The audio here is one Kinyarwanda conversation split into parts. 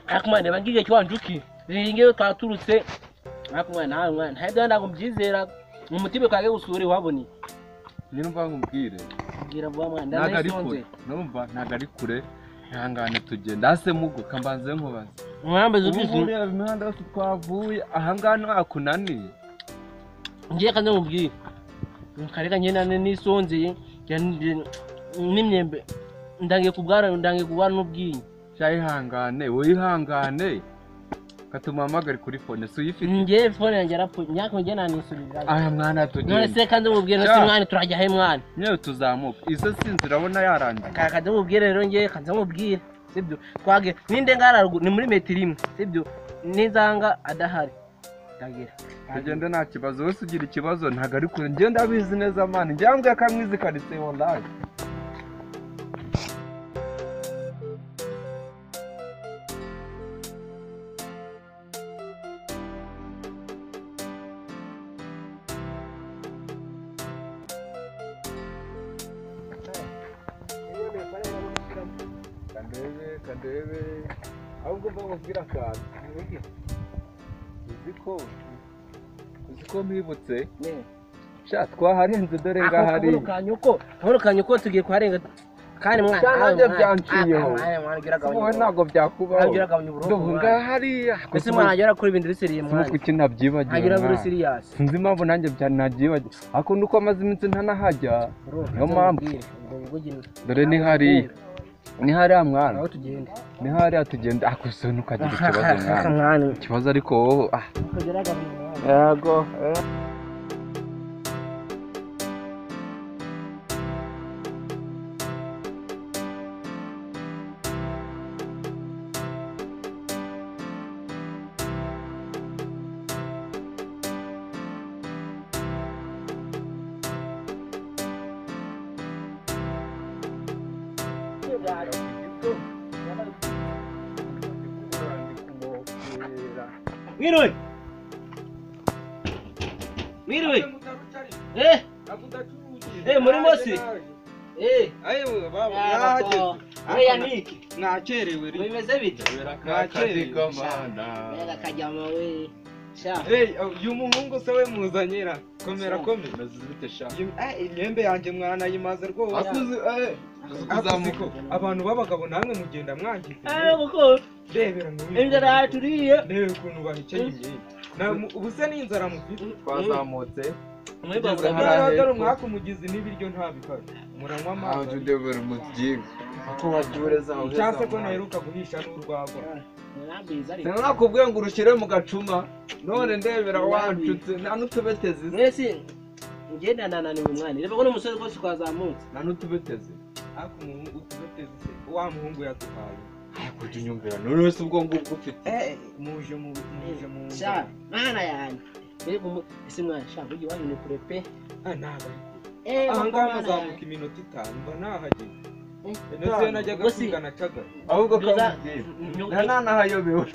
akumane bangiye kiwanjuki ringiye katurutse akumane nawe mwana hebya ndakumbyizera umutibe kage gusura waboni nimba ngumbwire gira vuba mwana ndanisonze numva nagari kure ihangane tugenda hase mugo kambanze nkubaza mwambe zubisi imihanda yose twavuye ahangana akunaniye ngiye kandi ngubwire kareka nyena nisonze n'imyembe ndangiye kubwara n'ubwinyi cyayihangane wihangane katuma amagari kuri phone so yifite ngiye phone yanjye rapfuye nyako ngiye nanisubira aya mwana tugenda none se kandi ngubwire no simwana turajya he mwana nyewe tuzamuka izo sinzi urabona yarangiye kandi ngubwire rero ngiye kandi ngubwire sibyo twage ninde ngararugu ni muri metero imwe sibyo nizanga adahari tagira tugende nta kibazo wese ugira ikibazo ntago ari kure ngende abizi neza mwana njyambwe akamwizikaritse wallahi kandebe ahubwo mbabwira akantu uziko mbibutse sha twaharenze dore ngahari akabonekanye uko tugiye kuharenga kandi mwana nanjye byanciyeho wowe ntabwo byakubaho ndumva ngahariya ese mwana agera kuri ibintu bisiriye mwana kuki nabyibagiwe agera muri serious sinzi impamvu nanjye nabyibagiwe akunda uko amaze iminsi ntanahajya niyo mpamvu dore ni hariya ni hariya mwana aho tugende ni hariya tugende akuse ntukagira ikibazo mwana ikibazo ariko wowe yego Miroi muri mosi ayo baba yaniki nacherewe bimeze bite nacherewe mwana kajama we sha uyu muhungu se we muzanyira komera bite sha imyembe yanjye mwana yimaze rwose akuze kuzamuka abantu babagabo namwe mugenda mwangize kuko rebera inzara turiye rebe ukuntu bahicye imyembe ubuse n'inzara mufite twazamutse dore umwaka umugizi n'ibiryo ntabikora muranywa amazi udebera umugingo ako babyureza cyase ko naheruka guhisha n'urwagwa nakubwiye ngo urushyire mu gacuma none ndebera wancutse nta n'utubetezi mwese ngenda nananiwe mwana reba ko n'umusore rwose twazamutse nta n'utubetezi ariko umuhungu utubetezi se wa muhungu yaduhaye kujya unyumvira none wese ubwo ngubwo ufite muje mu sha mwana yanjye ese mwana sha ujye wanyune kure pe ntago aha ngaha muzamuka iminota 5 mba nahageze nese najyaga kwigana caga ahubwo kamubwira nanahayobewe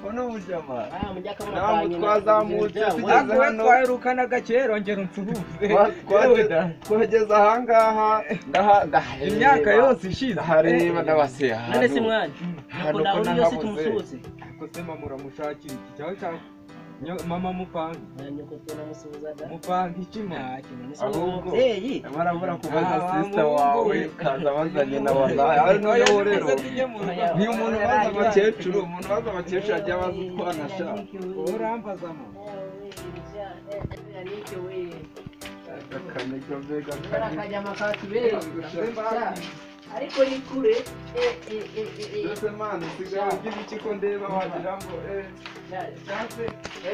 ono mujama mujya twazamutse tugeze hano twaherukana gakero ngero nsuhuze twageze aha ngaha imyaka yose ishize hareba n'abaseya none se mwana nakunda uri yose tumusuhuze ko se mamura mushakira iki cyawe cyawe mama mupanga nyoko tena musuhuza mupanga ikimo ahubwo barabura kubaza sister wawe kaza bazanye na wallahi ari no rero ni umuntu baza abakecuru umuntu baza abakecuru ajya baza utwana sha urambazamo yanike we akameko mbega akajama katubere ariko ni kure Dose mani sigaho ugira iki ko ndeba wagira ngo cyase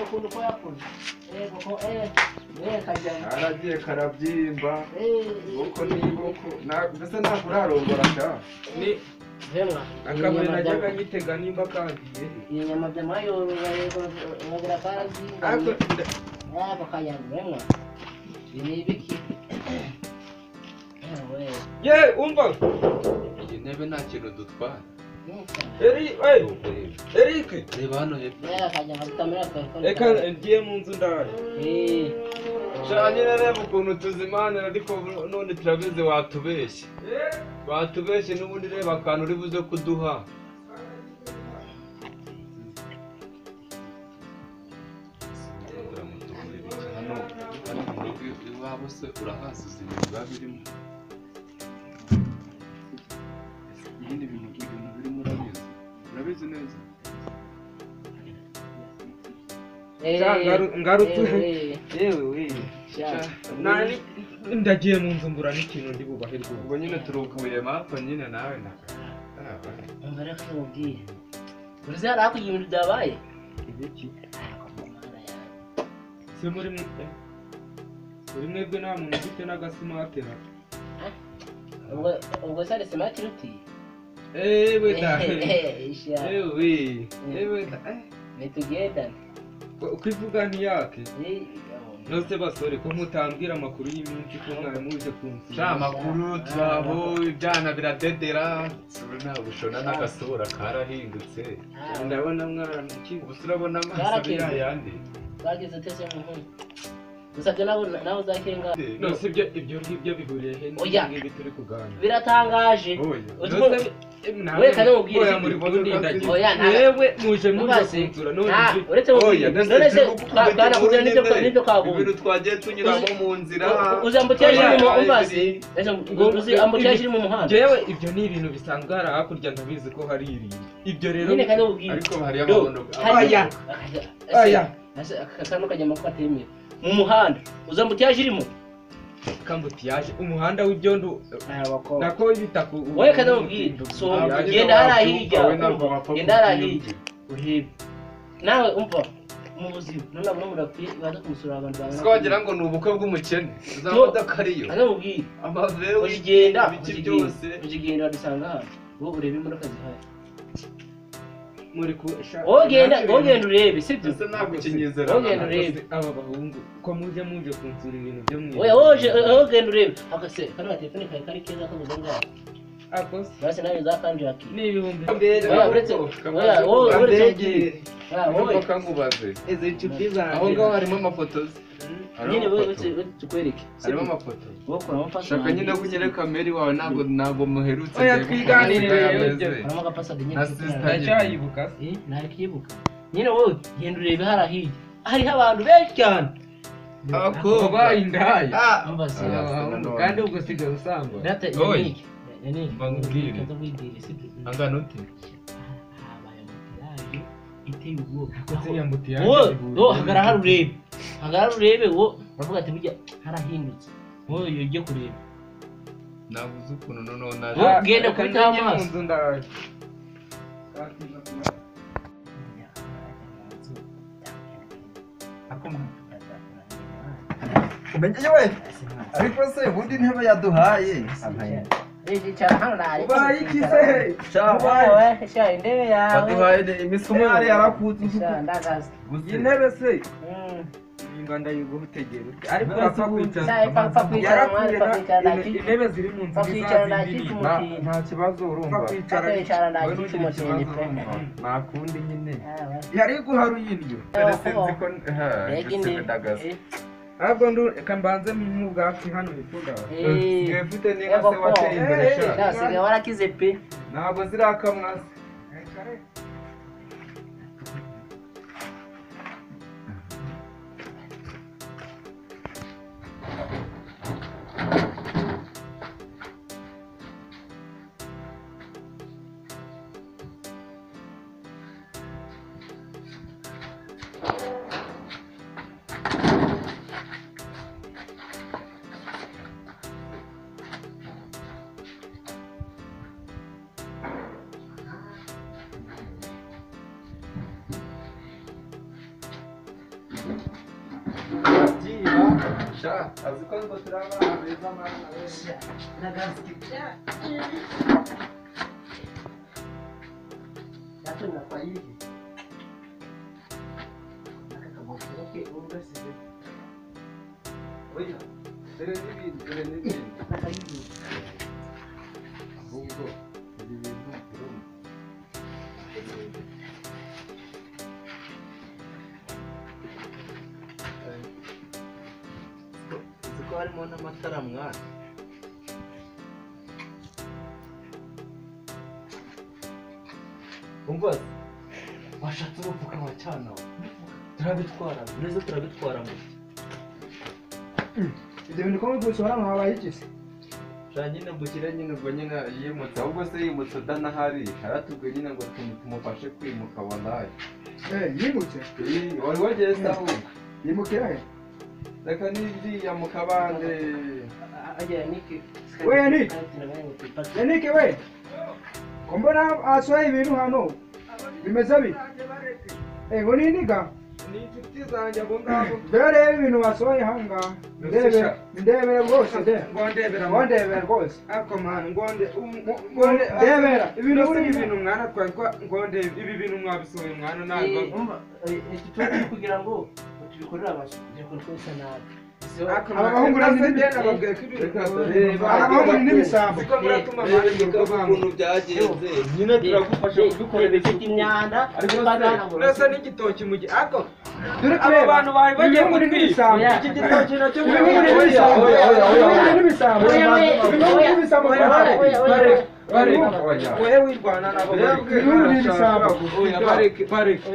ukuntu ko yakunda kuko kajyana aragiye karabyimba uko niboko mbese ntabwo urarongora sha ni hemwa akabure najyaga nyitega nimba kagiye iyi nyama byamayo bagira kazi ako kajyana hemwa ni biki ye umva iyi ntebe nta kintu dutwara Eric reba hano hepfo reka ngiye mu nzu ndari cyane reba ukuntu tuzimanira ariko none turabizi watubeshye n'ubundi reba akantu uri buze kuduha babo se urahasuza ibintu biba birimo ibindi bintu birimo urabizi neza ngarutse yewe ndagiye mu nzu mbura n'ikintu ndi bubahe rwose ubwo nyine turukuye mapo nyine nawe mbere k'ubwiye uruzi hari hakurya ibintu byabaye ibiki se muri mwebwe nta muntu ufite n'agasimatera ubwo sare simati ruti ewe da ewe da nitugendane ukivuga ntiyake nose basore ko mutambwira amakuru y'iminsi ko mwari muje kunsura amakuru turabo ibyana biradedera nta bushona n'agasura karahindutse ndabona mwaramuki gusa urabona amaso yayandi bageze tese mu nkuru usabye nawe uzakenga nose ibyo ngibyo bihuriye he n'ibi turi kuganira biratangaje we kane ubwire muri bundi ndagiye oya yewe muje kunsura none uretse none se twana kugira n'ibyo kabuye ibintu twagiye tunyuramo mu nzira uzambutiye mu umbazi uzambutiye mu muhanda jewe ibyo ni ibintu bisanzwe hari hakurya ndabizi ko hari ibyo rero nyine kane ubwire ariko hari amabondo aya akano kajya makwa temera mu muhanda uzambutiye irimo kambutiyaje umuhanda w'ibyondo nako ibitaku wowe kane ubwire so genda harahirya genda harahirya urebe nawe umva mu buzima none abona murapfuye baza kumusura abantu bangana ko wagira ngo ni ubukwe bw'umukene uzamodoka ariyo kane ubwire amavero ugenda ibiki byose ugenda dusanga hano wowe urebe imodoka zihari muri ku ogenda urebe sibyo ese ntabwo kinyizera ogenda urebe aba bahungu ko muje kunsura ibintu byo mwe oya ogenda urebe akase kana telefone kari keza kabuze ngaho akose basi nawe zakanjaki ni ibihumbi oya uretse oya uretse wowe kangubaze izi nshuti zanjye aho ngaho harimo amafoto nyine wowe tukwereke harimo amafoto wokora amafasa shaka nyine kunyere kamera wawe ntabwo muherutse oya twiganire harimo agapasade nyine na sister ndacyayibuka ntari kibuka nyine wowe genda urebe harahiye hariho abantu benshi cyane abakobwa indaya ambaza kandi ubwo sigaye usangwa data yanike mbangubwire angana uti habaye mutiraje iteye ubwoba kotse yambutiyaje wo hagarara urebe wo uravuga ati burya harahindutse wowe ujye kureba nabuze ukuntu noneho genda kuri amaso ndaje umenye we ariko se ubundi ntebe yaduhaye ubaye iki se intebe yawe baduhaye imisumari yarakutse intebe se inganda yigutegera ariko intebe ziri mu nzu nta kibazo urumva nta kundi nyine yari guharuye indyo sinzi ko ndagaze ahubwo reka mbanze mu bwatsi hano hepfo sigaye mfite n'inka se wateye imbere shaka sigaye warakize pe ntabwo zirakamwa se azi ko ngo turabana beza mwana wese nagasikia natuna kwa hivi nakakamoke ungasize oya dore n'ibindi nakayizi ahubwo ibi bintu urumva ko harimo n'amatara mwana umva washatse umufuka wa cyana turabitwara neza turabitwara ngo ibyo bintu ko gusohora nkabaye ikisi nyine mbukira nyine ubwo nyine yimutse ahubwo se yimutse udanahari aratubwiye nyine ngo tumufashe kwimuka wallahi yimutse wari wageze se ahubwo yimukira he reka n'iriya mu kabande we Yannick we ko mbona asohoye ibintu hano bimeze bite ngo ni niga ni inshuti zanjye abo ngabo reba ibintu basohoye ahangaha ndebere rwose ngondebera rwose ariko mwana ndebera ibintu uri ibintu mwana ngonde ibi bintu mwabisohoye mwana ntabwo iki turi kugira ngo tubikorere abashyitsi kugira ngo twese nabi abahungu n'ibisambo ukuntu byagenze nyine turagufasha kubikorera imyanda urasa n'igitoki mu gihe ariko dore abo bantu bari bagiye muri n'ibisambo iki gitoki nacyo n'ibisambo wewe wirwana nabo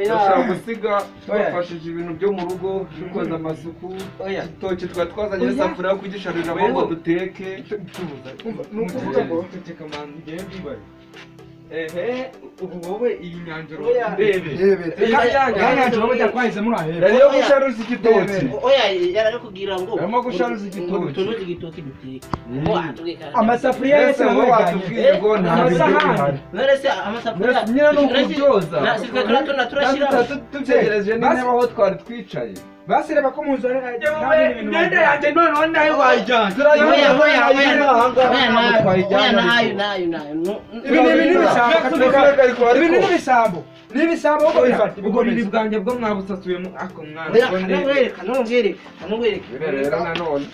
bashaka gusiga bafashije ibintu byo mu rugo dukoza amasuku igitoki twari twazanye n'isafuriya yo kugisharira ngo duteke ubu wowe iyi nyanjoro bajya kwahize muri ahera rero gusharuza igitoki yari kugira ngo arimo gusharuza igitoki tunoze igitoki duteke amasafuriya yose wowe watubwiye ngo nta biryo bihari narese amasafuriya nyine ni ukubyoza turashyira tutegereje n'intebe aho twari twicaye basi reba ko muzo imyenda yanjye noneho nayo wayijyana ibi ni ibisambo ubwo bifata ubugoriri bwanjye bwo mwabusasuyemo ako mwana kanongere rero nanone